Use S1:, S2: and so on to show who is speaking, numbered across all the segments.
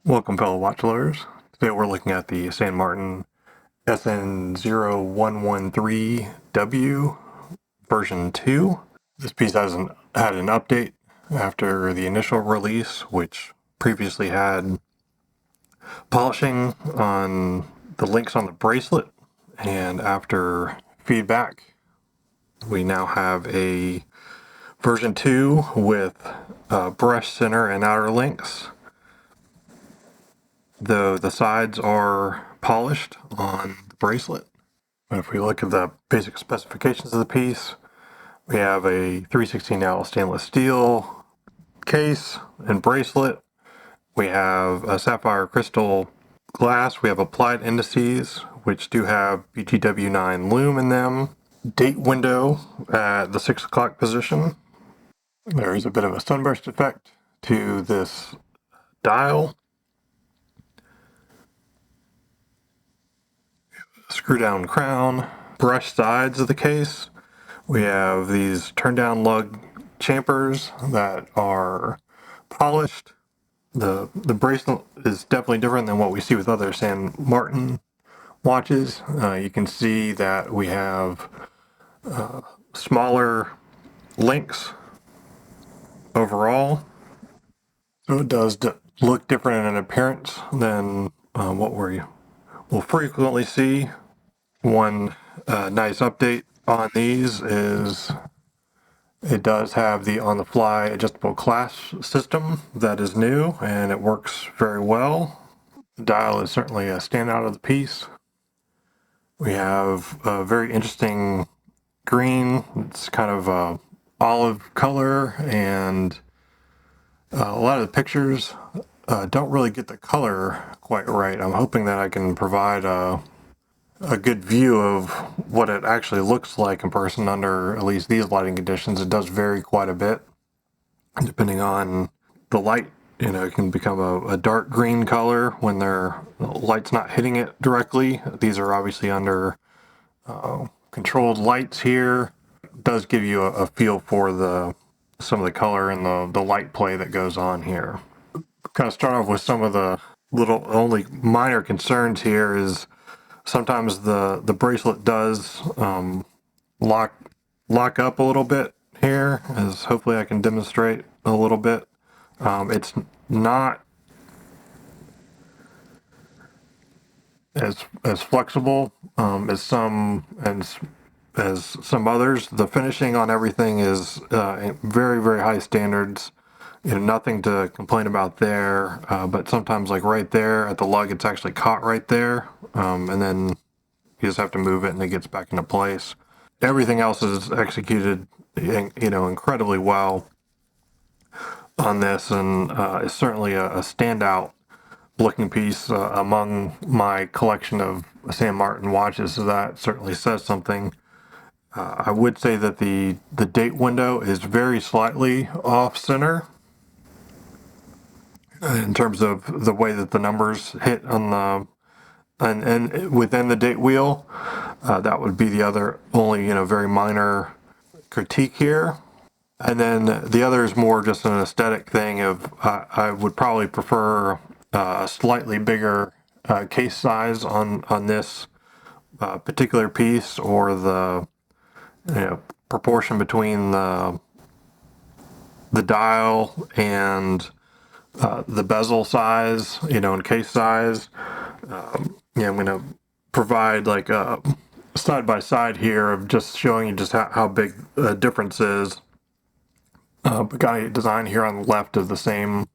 S1: Welcome, fellow watch lovers. Today we're looking at the San Martin SN0113W version 2. This piece hasn't had an update after the initial release, which previously had polishing on the links on the bracelet, and after feedback we now have a version 2 with brush center and outer links. Though the sides are polished on the bracelet. If we look at the basic specifications of the piece, we have a 316L stainless steel case and bracelet. We have a sapphire crystal glass. We have applied indices, which do have BGW9 lume in them. Date window at the 6 o'clock position. There is a bit of a sunburst effect to this dial. Screw down crown, brush sides of the case. We have these turn down lug champers that are polished. The bracelet is definitely different than what we see with other San Martin watches. You can see that we have smaller links overall. So it does look different in appearance than what we'll frequently see. One nice update on these is it does have the on-the-fly adjustable clasp system that is new, and it works very well. The dial is certainly a standout of the piece. We have a very interesting green. It's kind of a olive color, and a lot of the pictures don't really get the color quite right. I'm hoping that I can provide a good view of what it actually looks like in person under at least these lighting conditions. It does vary quite a bit depending on the light. You know, it can become a dark green color when the light's not hitting it directly. These are obviously under controlled lights here. It does give you a feel for some of the color and the light play that goes on here. Kind of start off with some of the only minor concerns here is sometimes the bracelet does lock up a little bit here, as hopefully I can demonstrate a little bit. It's not as flexible as some others. The finishing on everything is very, very high standards. You know, nothing to complain about there, but sometimes like right there at the lug, it's actually caught right there, and then you just have to move it and it gets back into place. Everything else is executed, you know, incredibly well on this, and is certainly a standout looking piece among my collection of San Martin watches, so that certainly says something. I would say that the date window is very slightly off center in terms of the way that the numbers hit on the and within the date wheel. That would be the other only, you know, very minor critique here. And then the other is more just an aesthetic thing of I would probably prefer a slightly bigger case size on this particular piece, or the, you know, proportion between the dial and the bezel size, you know, and case size. Yeah, I'm going to provide like a side by side here of just showing you just how big the difference is. But got a design here on the left of the same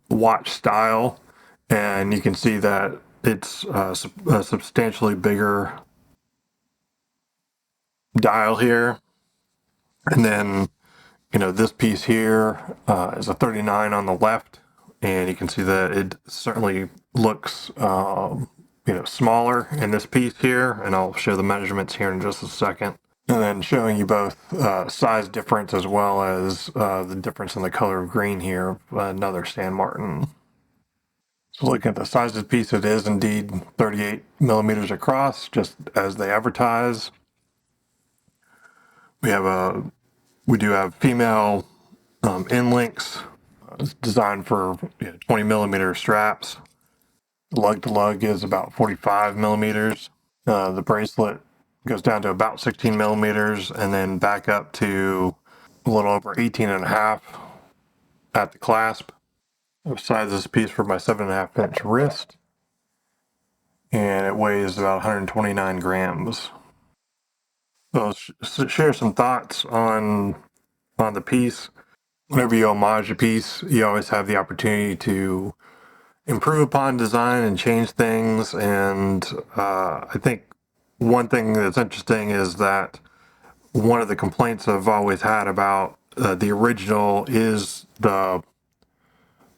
S1: watch style, and you can see that it's a substantially bigger dial here. And then, you know, this piece here is a 39 on the left, and you can see that it certainly looks you know, smaller in this piece here, and I'll show the measurements here in just a second. And then showing you both size difference as well as the difference in the color of green here of another San Martin. So looking at the size of the piece, it is indeed 38 millimeters across, just as they advertise. We do have female end links. It's designed for 20 millimeter straps. Lug to lug is about 45 millimeters. The bracelet goes down to about 16 millimeters and then back up to a little over 18 and a half at the clasp. I've sized this piece for my 7.5-inch wrist, and it weighs about 129 grams. So I'll share some thoughts on the piece. Whenever you homage a piece, you always have the opportunity to improve upon design and change things. And I think one thing that's interesting is that one of the complaints I've always had about the original is the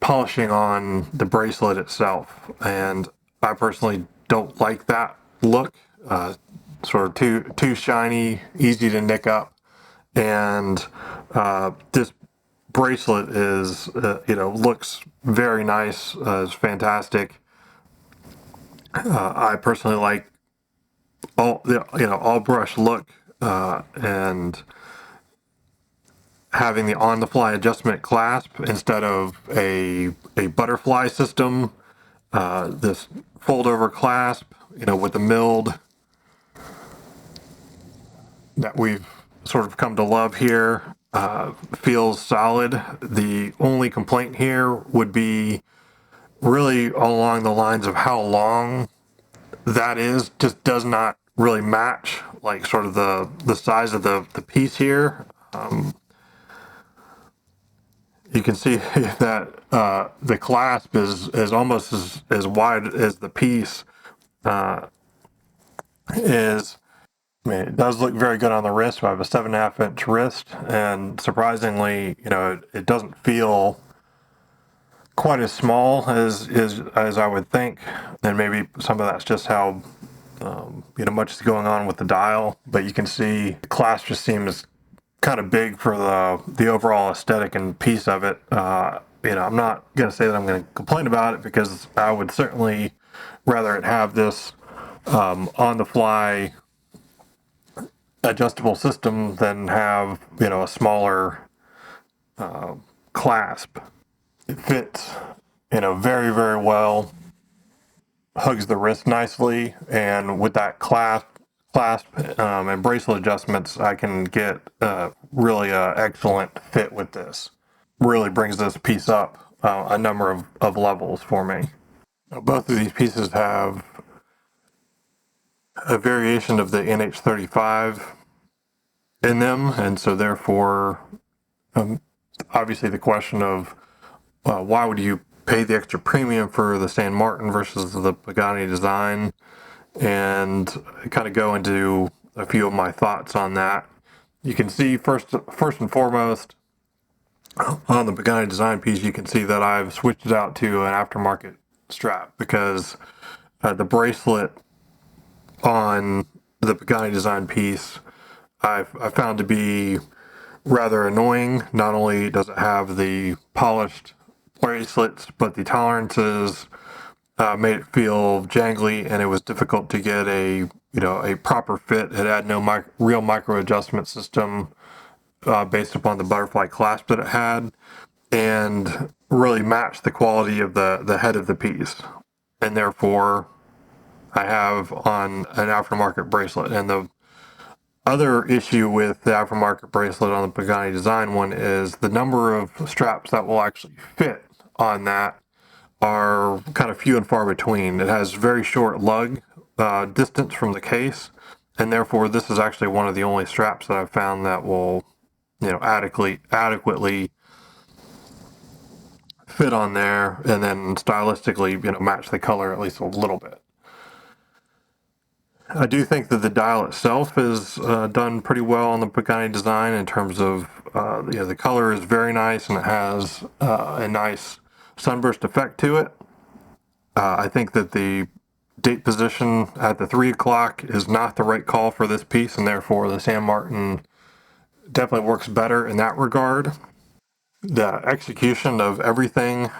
S1: polishing on the bracelet itself. And I personally don't like that look. Sort of too shiny, easy to nick up. And this bracelet is, looks very nice. It's fantastic. I personally like all brush look, and having the on-the-fly adjustment clasp instead of a butterfly system. This fold-over clasp, with the milled that we've sort of come to love here, feels solid. The only complaint here would be really along the lines of how long that is. Just does not really match like sort of the size of the piece here. You can see that the clasp is almost as wide as the piece is. I mean, it does look very good on the wrist. So I have a 7.5-inch wrist, and surprisingly, it doesn't feel quite as small as I would think. And maybe some of that's just how much is going on with the dial. But you can see the clasp just seems kind of big for the overall aesthetic and piece of it. I'm not going to say that I'm going to complain about it, because I would certainly rather it have this on the fly adjustable system than have a smaller clasp. It fits very, very well, hugs the wrist nicely, and with that clasp and bracelet adjustments, I can get really an excellent fit with this. Really brings this piece up a number of levels for me. Both of these pieces have a variation of the NH35 in them, and so therefore, obviously the question of why would you pay the extra premium for the San Martin versus the Pagani design, and kind of go into a few of my thoughts on that. You can see first and foremost on the Pagani design piece, you can see that I've switched it out to an aftermarket strap, because the bracelet on the Pagani design piece I found to be rather annoying. Not only does it have the polished bracelets, but the tolerances made it feel jangly, and it was difficult to get a proper fit. It had no real micro adjustment system based upon the butterfly clasp that it had, and really matched the quality of the head of the piece. And therefore, I have on an aftermarket bracelet. And the other issue with the aftermarket bracelet on the Pagani design one is the number of straps that will actually fit on that are kind of few and far between. It has very short lug distance from the case, and therefore this is actually one of the only straps that I've found that will adequately fit on there, and then stylistically match the color at least a little bit. I do think that the dial itself is done pretty well on the Pagani design in terms of the color is very nice, and it has a nice sunburst effect to it. I think that the date position at the 3 o'clock is not the right call for this piece, and therefore the San Martin definitely works better in that regard. The execution of everything,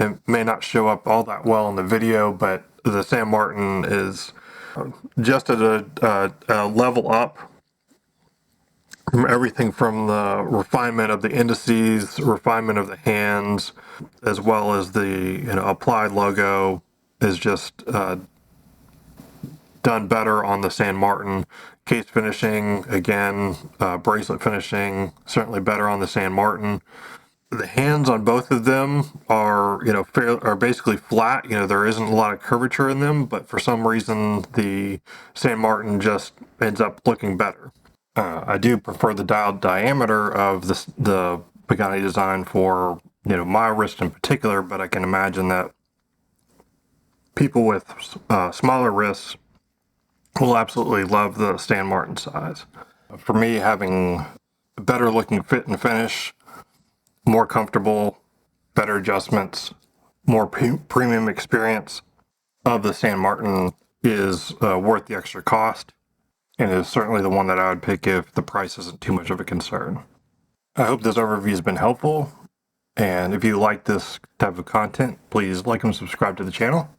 S1: it may not show up all that well in the video, but the San Martin is just at a level up from everything from the refinement of the indices, refinement of the hands, as well as the applied logo, is just done better on the San Martin. Case finishing, again, bracelet finishing, certainly better on the San Martin. The hands on both of them are, are basically flat. There isn't a lot of curvature in them, but for some reason, the San Martin just ends up looking better. I do prefer the dialed diameter of the Pagani design for, my wrist in particular, but I can imagine that people with smaller wrists will absolutely love the San Martin size. For me, having a better looking fit and finish, more comfortable, better adjustments, more premium experience of the San Martin is worth the extra cost, and is certainly the one that I would pick if the price isn't too much of a concern. I hope this overview has been helpful, and if you like this type of content, please like and subscribe to the channel.